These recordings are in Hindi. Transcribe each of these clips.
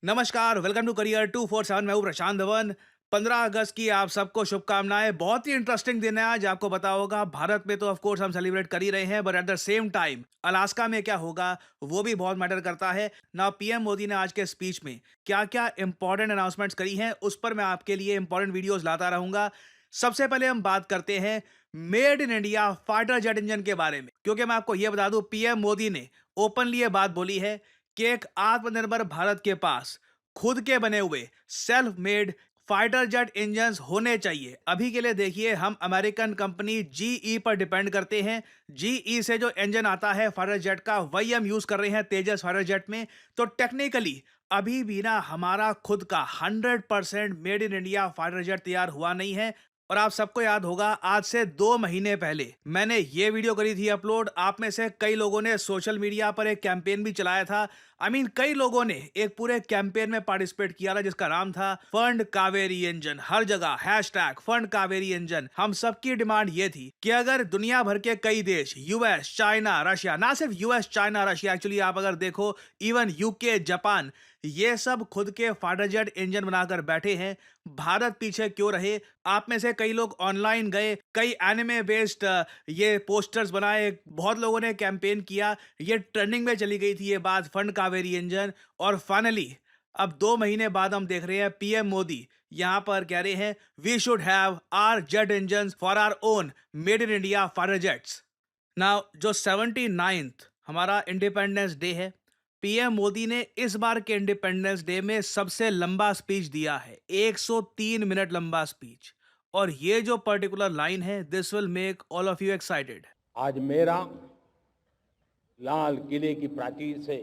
नमस्कार, वेलकम टू करियर 247। मैं हूं प्रशांत धवन। 15 अगस्त की आप सबको शुभकामनाएं। बहुत ही इंटरेस्टिंग दिन है आज। आपको पता होगा भारत में तो ऑफ कोर्स हम सेलिब्रेट कर ही रहे हैं, but at the same time Alaska में क्या होगा वो भी बहुत मैटर करता है ना। पीएम मोदी ने आज के स्पीच में क्या क्या इंपॉर्टेंट अनाउंसमेंट्स करी हैं, उस पर मैं आपके लिए इंपॉर्टेंट वीडियोस लाता रहूंगा। सबसे पहले हम बात करते हैं made in India fighter jet engine के बारे में, क्योंकि मैं आपको यह बता दूं, पीएम मोदी ने ओपनली ये बात बोली है कि एक आत्मनिर्भर भारत के पास खुद के बने हुए self made fighter jet engines होने चाहिए। अभी के लिए देखिए, हम अमेरिकन कंपनी जीई पर डिपेंड करते हैं। जीई से जो इंजन आता है फाइटर जेट का, वही हम यूज कर रहे हैं तेजस फाइटर जेट में। तो टेक्निकली अभी भी ना हमारा खुद का 100% made in India fighter jet तैयार हुआ नहीं है। और आप सबको याद होगा, आज से 2 महीने पहले मैंने ये वीडियो करी थी अपलोड। आप में से कई लोगों ने सोशल मीडिया पर एक कैंपेन भी चलाया था। कई लोगों ने एक पूरे कैंपेन में पार्टिसिपेट किया था जिसका नाम था फंड कावेरी इंजन। हर जगह हैशटैग फंड कावेरी इंजन। हम सबकी डिमांड ये थी कि अगर दुनिया भर के कई देश, यूएस, चाइना, रशिया, ना सिर्फ यूएस, चाइना, रशिया, एक्चुअली आप अगर देखो इवन यूके, जापान, ये सब खुद के फाइटर जेट इंजन बनाकर बैठे हैं, भारत पीछे क्यों रहे। आप में से कई लोग ऑनलाइन गए, कई एनिमे बेस्ड ये पोस्टर्स बनाए, बहुत लोगों ने कैंपेन किया, ये ट्रेंडिंग में चली गई थी ये बात फंड कावेरी इंजन। और फाइनली अब 2 महीने बाद हम देख रहे हैं पीएम मोदी यहां पर कह रहे हैं we should have our jet engine for our own made in India fighter jets. Now जो 79th हमारा इंडिपेंडेंस डे है, पीएम मोदी ने इस बार के इंडिपेंडेंस डे में सबसे लंबा स्पीच दिया है, 103 मिनट लंबा स्पीच। और ये जो पर्टिकुलर लाइन है, this will make all of you excited. आज मेरा लाल किले की प्राचीर से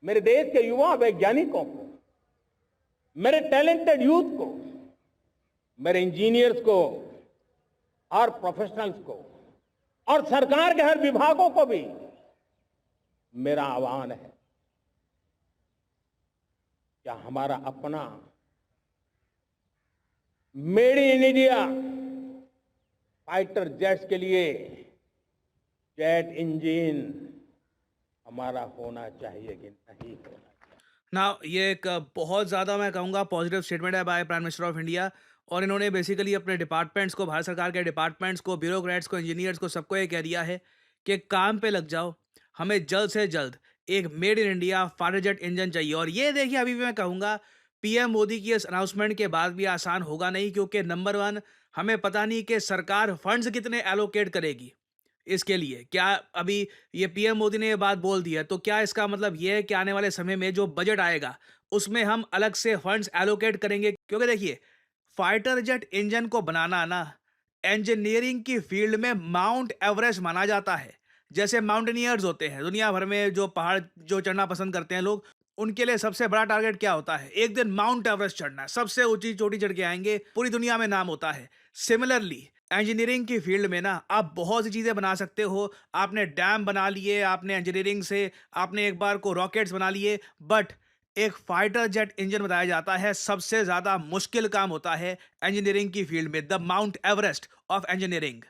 मेरे देश के युवा वैज्ञानिकों को, मेरे टैलेंटेड यूथ को, मेरे इंजीनियर्स को और प्रोफेशनल्स को और सरकार के हर विभागों को भी मेरा आह्वान है, क्या हमारा अपना made in India fighter jets के लिए जेट इंजन हमारा होना चाहिए कि नहीं होना चाहिए। ना ये एक बहुत ज़्यादा मैं कहूँगा पॉजिटिव स्टेटमेंट है by prime minister of India. और इन्होंने बेसिकली अपने डिपार्टमेंट्स को, भारत सरकार के डिपार्टमेंट्स को, ब्यूरोक्रेट्स को, इंजीनियर्स को, सबको ये कह दिया है कि काम पे लग जाओ, हमें जल्द से जल्द एक made in India fighter jet engine चाहिए। और ये देखिए, अभी भी मैं कहूँगा पीएम मोदी की इस अनाउंसमेंट के बाद भी आसान होगा नहीं, क्योंकि नंबर वन, हमें पता नहीं कि सरकार फंड्स कितने एलोकेट करेगी इसके लिए। क्या अभी ये पीएम मोदी ने ये बात बोल दी है, तो क्या इसका मतलब ये है कि आने वाले समय में जो बजट आएगा उसमें हम अलग से फंड्स एलोकेट करेंगे? क्योंकि देखिए, फाइटर जेट इंजन को बनाना ना इंजीनियरिंग की फील्ड में माउंट एवरेस्ट माना जाता है। जैसे माउंटेनियर्स होते हैं दुनिया भर में, जो पहाड़ जो चढ़ना पसंद करते हैं लोग, उनके लिए सबसे बड़ा टारगेट क्या होता है? एक दिन माउंट एवरेस्ट चढ़ना है, सबसे ऊंची चोटी चढ़ के आएंगे, पूरी दुनिया में नाम होता है। सिमिलरली इंजीनियरिंग की फील्ड में ना आप बहुत सी चीजें बना सकते हो। आपने डैम बना लिए, आपने इंजीनियरिंग से आपने एक बार को रॉकेट्स बना लिए, बट एक फाइटर जेट इंजन बताया जाता है सबसे ज्यादा मुश्किल काम होता है इंजीनियरिंग की फील्ड में, the mount Everest of engineering.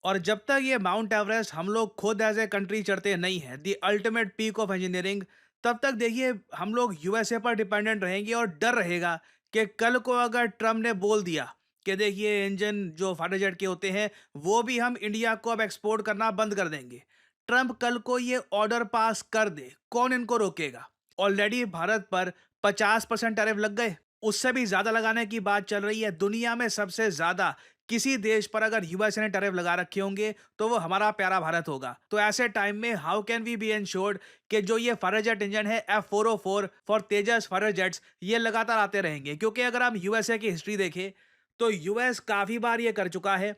और जब तक ये माउंट एवरेस्ट हम लोग खुद एज ए कंट्री चढ़ते नहीं हैं, the ultimate peak of engineering, तब तक देखिए हम लोग यूएसए पर डिपेंडेंट रहेंगे। और डर रहेगा कि कल को अगर ट्रम्प ने बोल दिया कि देखिए इंजन जो फाइटर जेट के होते हैं वो भी हम इंडिया को अब एक्सपोर्ट करना बंद कर देंगे, ट्रम्प कल को ये ऑर्डर पास कर दे, कौन इनको रोकेगा? ऑलरेडी भारत पर 50% टैरिफ लग गए, उससे भी ज्यादा लगाने की बात चल रही है। दुनिया में सबसे ज्यादा किसी देश पर अगर यूएसए ने टैरिफ लगा रखे होंगे तो वो हमारा प्यारा भारत होगा। तो ऐसे टाइम में how can we be ensured कि जो ये फाइटर जेट इंजन है F404 for Tejas fighter jets, ये लगातार आते रहेंगे? क्योंकि अगर हम यूएसए की हिस्ट्री देखें तो यूएस काफी बार ये कर चुका है,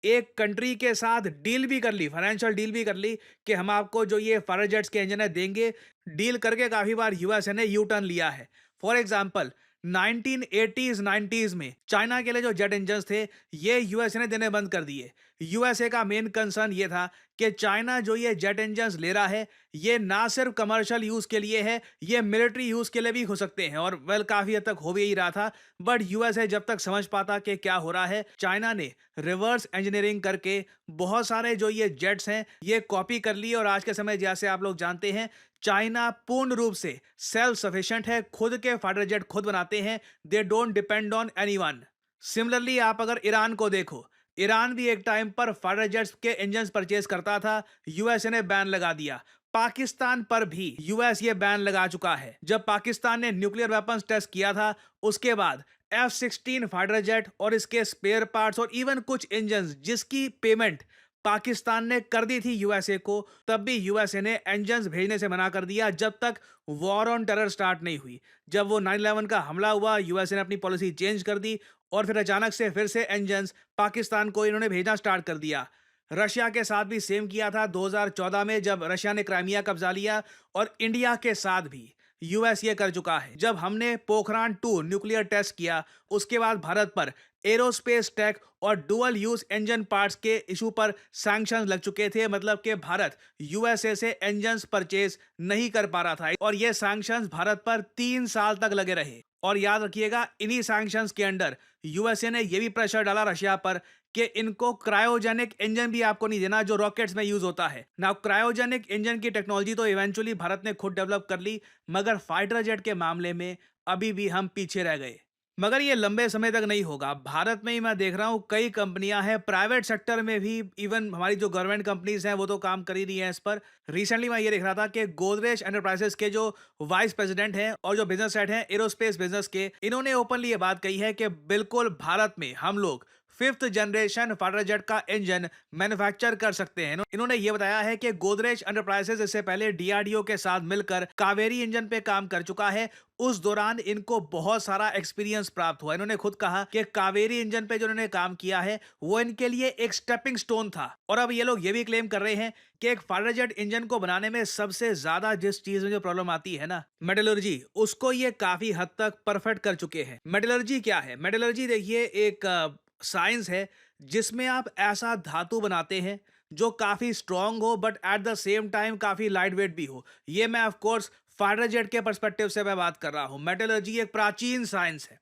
एक कंट्री के साथ डील भी कर ली, फाइनेंशियल डील भी कर ली कि हम आपको जो ये फाइटर जेट्स के इंजन है देंगे। डील करके काफी बार यूएसए ने यू टर्न लिया है। फॉर एग्जांपल 1980s 90s में चाइना के लिए जो जेट इंजन थे ये यूएसए ने देने बंद कर दिए। यूएसए का मेन कंसर्न ये था कि चाइना जो ये जेट इंजन्स ले रहा है, ये ना सिर्फ कमर्शियल यूज के लिए है, ये मिलिट्री यूज के लिए भी हो सकते हैं, और वेल काफी हद तक हो भी ही रहा था। बट यूएसए जब तक समझ पाता कि क्या हो रहा है, चाइना ने रिवर्स इंजीनियरिंग करके बहुत सारे जो ये जेट्स हैं ये कॉपी कर लिए, और आज के समय जैसे आप लोग जानते हैं, चाइना पूर्ण रूप से सेल्फ सफिशिएंट है, खुद के फाइटर जेट खुद बनाते हैं, they don't depend on anyone. Similarly आप अगर ईरान को देखो, ईरान भी एक टाइम पर फाइटर जेट्स के इंजन परचेज करता था, यूएसए ने बैन लगा दिया। पाकिस्तान पर भी यूएस ये बैन लगा चुका है। जब पाकिस्तान ने न्यूक्लियर वेपन्स टेस्ट किया था, उसके बाद F-16 फाइटर जेट और इसके स्पेयर पार्ट्स और इवन कुछ इंजन जिसकी पेमेंट पाकिस्तान ने कर दी थी यूएसए को, तब भी यूएसए ने इंजन्स भेजने से मना कर दिया जब तक वॉर ऑन टेरर स्टार्ट नहीं हुई। जब वो 9/11 का हमला हुआ, यूएसए ने अपनी पॉलिसी चेंज कर दी और फिर अचानक से फिर से इंजन्स पाकिस्तान को इन्होंने भेजना स्टार्ट कर दिया। रशिया के साथ भी सेम किया था 2014 में, जब रशिया ने क्राइमिया कब्जा लिया, और इंडिया के साथ भी यूएस ये कर चुका है। जब हमने पोखरान 2 न्यूक्लियर टेस्ट किया, उसके बाद भारत पर एरोस्पेस टेक और डुअल यूज इंजन पार्ट्स के इशू पर सैंक्शंस लग चुके थे, मतलब कि भारत यूएसए से इंजन्स परचेज नहीं कर पा रहा था, और ये सैंक्शंस भारत पर 3 साल तक लगे रहे। और याद रखिएगा, इन्हीं सैंक्शंस के अंडर यूएसए ने यह भी प्रेशर डाला रशिया पर कि इनको क्रायोजेनिक इंजन भी आपको नहीं देना जो रॉकेट्स में यूज होता है ना। क्रायोजेनिक इंजन की टेक्नोलॉजी तो इवेंचुअली भारत ने खुद डेवलप कर ली, मगर फाइटर जेट के मामले में अभी भी हम पीछे रह गए। मगर ये लंबे समय तक नहीं होगा। भारत में ही मैं देख रहा हूँ कई कंपनियां हैं, प्राइवेट सेक्टर में भी, इवन हमारी जो गवर्नमेंट कंपनीज हैं वो तो काम कर ही रही हैं इस पर। रिसेंटली मैं ये देख रहा था कि गोदरेज एंटरप्राइजेस के जो वाइस प्रेसिडेंट हैं और जो बिजनेस हेड हैं एरोस्पेस बिजनेस के, इन्होंने ओपनली ये बात कही है कि बिल्कुल भारत में हम लोग 5th जनरेशन फाइटर जेट का इंजन मैन्युफैक्चर कर सकते हैं। इन्होंने ये बताया है कि गोदरेज एंटरप्राइजेस इससे पहले डीआरडीओ के साथ मिलकर कावेरी इंजन पे काम कर चुका है। उस दौरान इनको बहुत सारा एक्सपीरियंस प्राप्त हुआ। इन्होंने खुद कहा कि कावेरी इंजन पे जो इन्होंने काम किया है वो इनके लिए एक स्टेपिंग स्टोन था। और अब ये लोग ये भी क्लेम कर रहे हैं कि एक फाइटर जेट इंजन को बनाने में सबसे ज्यादा जिस चीज में जो प्रॉब्लम आती है ना, मेटलर्जी, उसको ये काफी हद तक परफेक्ट कर चुके हैं। मेटलर्जी क्या है? मेटलर्जी देखिए एक साइंस है जिसमें आप ऐसा धातु बनाते हैं जो काफी स्ट्रांग हो but at the same time काफी लाइट वेट भी हो। ये मैं ऑफ कोर्स फाइटर जेट के पर्सपेक्टिव से मैं बात कर रहा हूं। मेटलर्जी एक प्राचीन साइंस है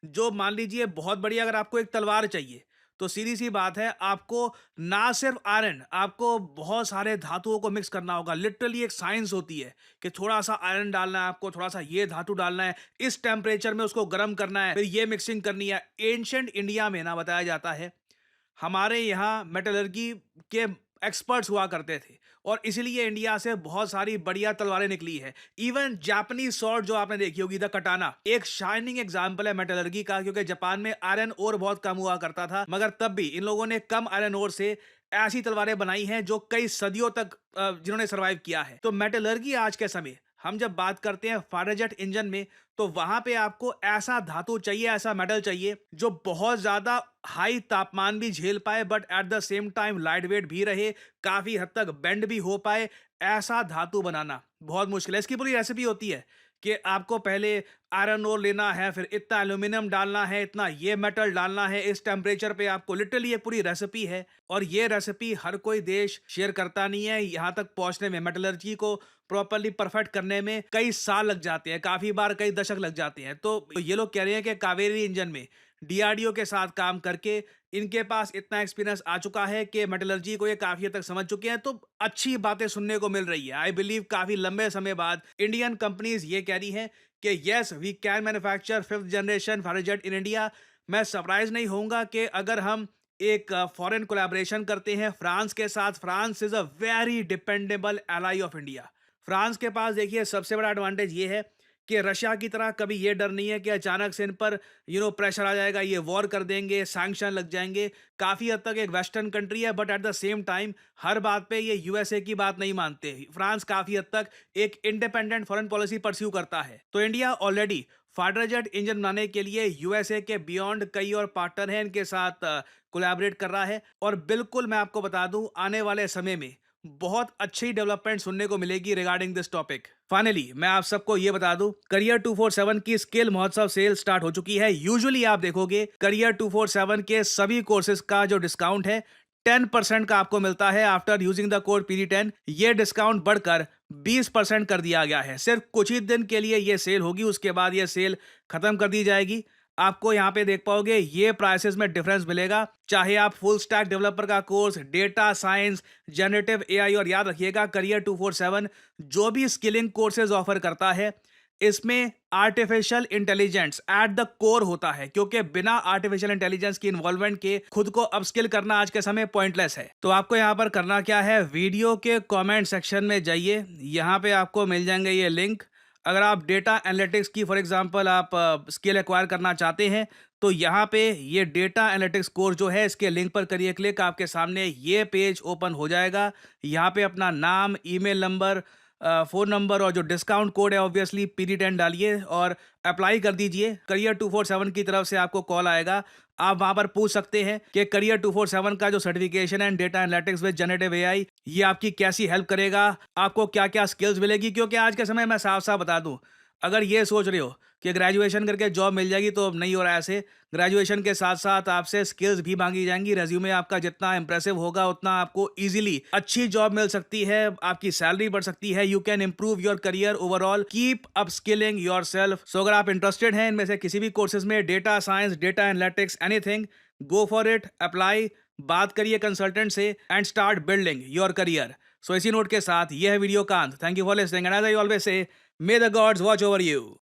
जो, मान लीजिए बहुत बढ़िया, अगर आपको एक तलवार चाहिए तो सीधी सी बात है, आपको ना सिर्फ आयरन, आपको बहुत सारे धातुओं को मिक्स करना होगा। लिटरली एक साइंस होती है कि थोड़ा सा आयरन डालना है आपको, थोड़ा सा ये धातु डालना है, इस टेम्परेचर में उसको गर्म करना है, फिर ये मिक्सिंग करनी है। एंशिएंट इंडिया में ना बताया जाता है हमारे यहाँ मेटलर्जी के एक्सपर्ट्स हुआ करते थे, और इसीलिए इंडिया से बहुत सारी बढ़िया तलवारें निकली है। इवन जापानीज स्वॉर्ड जो आपने देखी होगी, द कटाना, एक शाइनिंग एग्जांपल है मेटलर्जी का, क्योंकि जापान में आयरन ओर बहुत कम हुआ करता था, मगर तब भी इन लोगों ने कम आयरन ओर से ऐसी तलवारें बनाई हैं जो कई सदियों तक जिन्होंने सर्वाइव किया है। तो मेटलर्जी आज के समय हम जब बात करते हैं फाइटर जेट इंजन में, तो वहां पे आपको ऐसा धातु चाहिए, ऐसा मेटल चाहिए जो बहुत ज्यादा हाई तापमान भी झेल पाए but at the same time light weight भी रहे, काफी हद तक बेंड भी हो पाए। ऐसा धातु बनाना बहुत मुश्किल है। इसकी पूरी रेसिपी होती है कि आपको पहले आयरन ओर लेना है, फिर इतना एल्यूमिनियम डालना है, इतना ये मेटल डालना है, इस टेम्परेचर पे आपको, लिटरली ये पूरी रेसिपी है। और ये रेसिपी हर कोई देश शेयर करता नहीं है। यहाँ तक पहुंचने में, मेटलर्जी को प्रॉपरली परफेक्ट करने में कई साल लग जाते हैं, काफी बार कई दशक लग जाते हैं। तो ये लोग कह रहे हैं कि कावेरी इंजन में डीआरडीओ के साथ काम करके इनके पास इतना एक्सपीरियंस आ चुका है कि मेटलर्जी को ये काफी हद तक समझ चुके हैं। तो अच्छी बातें सुनने को मिल रही है। आई बिलीव काफी लंबे समय बाद इंडियन कंपनीज ये कह रही हैं कि yes we can manufacture 5th generation fighter jet in India. मैं सरप्राइज नहीं होऊंगा कि अगर हम एक फॉरेन कोलैबोरेशन करते हैं फ्रांस के साथ। France is a very dependable ally of India. France के पास देखिए सबसे बड़ा एडवांटेज ये है कि रशिया की तरह कभी ये डर नहीं है कि अचानक से इन पर प्रेशर आ जाएगा, ये वॉर कर देंगे, सैंक्शन लग जाएंगे। काफ़ी हद तक एक वेस्टर्न कंट्री है but at the same time हर बात पे ये यूएसए की बात नहीं मानते। फ्रांस काफ़ी हद तक एक इंडिपेंडेंट फॉरेन पॉलिसी परस्यू करता है। तो India already fighter jet engine बनाने के लिए यूएसए के बियॉन्ड कई और पार्टनर हैं, इनके साथ कोलैबोरेट कर रहा है। और बिल्कुल मैं आपको बता दूं, आने वाले समय में बहुत अच्छी डेवलपमेंट सुनने को मिलेगी रिगार्डिंग दिस टॉपिक। फाइनली मैं आप सबको ये बता दूं, करियर 247 की स्किल महोत्सव सेल स्टार्ट हो चुकी है। यूजुअली आप देखोगे करियर 247 के सभी कोर्सेज का जो डिस्काउंट है 10% का आपको मिलता है after using the code PD10। ये डिस्काउंट बढ़कर 20% कर दिया गया है। सिर्फ कुछ ही दिन के लिए ये सेल होगी, उसके बाद ये सेल खत्म कर दी जाएगी। आपको यहाँ पे देख पाओगे ये प्राइसेस में डिफरेंस मिलेगा, चाहे आप फुल स्टैक डेवलपर का course, data science, generative AI, और याद रखिएगा करियर 247 जो भी स्किलिंग कोर्सेज ऑफर करता है इसमें artificial intelligence at the core होता है, क्योंकि बिना आर्टिफिशियल इंटेलिजेंस की इन्वॉल्वमेंट के खुद को अपस्किल करना आज के समय पॉइंटलेस है। तो आपको यहाँ पर करना क्या है, वीडियो के कमेंट सेक्शन में जाइए, यहाँ पे आपको मिल जाएंगे ये लिंक। अगर आप डेटा एनालिटिक्स की फॉर एग्जांपल आप स्किल एक्वायर करना चाहते हैं तो यहाँ पे ये डेटा एनालिटिक्स कोर्स जो है इसके लिंक पर करिए क्लिक, आपके सामने ये पेज ओपन हो जाएगा। यहाँ पे अपना नाम, ईमेल नंबर, फ़ोन नंबर और जो डिस्काउंट कोड है ऑब्वियसली PD10 डालिए और अप्लाई कर दीजिए। करियर 247 की तरफ से आपको कॉल आएगा, आप वहाँ पर पूछ सकते हैं कि करियर 247 का जो सर्टिफिकेशन है data analytics with generative AI ये आपकी कैसी हेल्प करेगा, आपको क्या-क्या स्किल्स मिलेगी। क्योंकि आज के समय मैं साफ-साफ बता दूँ, अगर ये सोच रहे हो कि ग्रेजुएशन करके जॉब मिल जाएगी तो नहीं हो रहा है ऐसे। ग्रेजुएशन के साथ-साथ आपसे स्किल्स भी माँगी जाएँगी। रेज़्यूमे आपका जितना इम्प्रेसिव होगा उतना आपको ईज़िली अच्छी जॉब मिल सकती है, आपकी सैलरी बढ़ सकती है। You can improve your career overall, keep upskilling yourself. So अगर आप इंटरेस्टेड हैं इनमें से किसी भी कोर्सेज़ में, data science, data analytics, anything, go for it, apply, बात करिए कंसल्टेंट से and start building your career. So इसी नोट के साथ ये है वीडियो का अंत। Thank you for listening and as I always say, may the gods watch over you.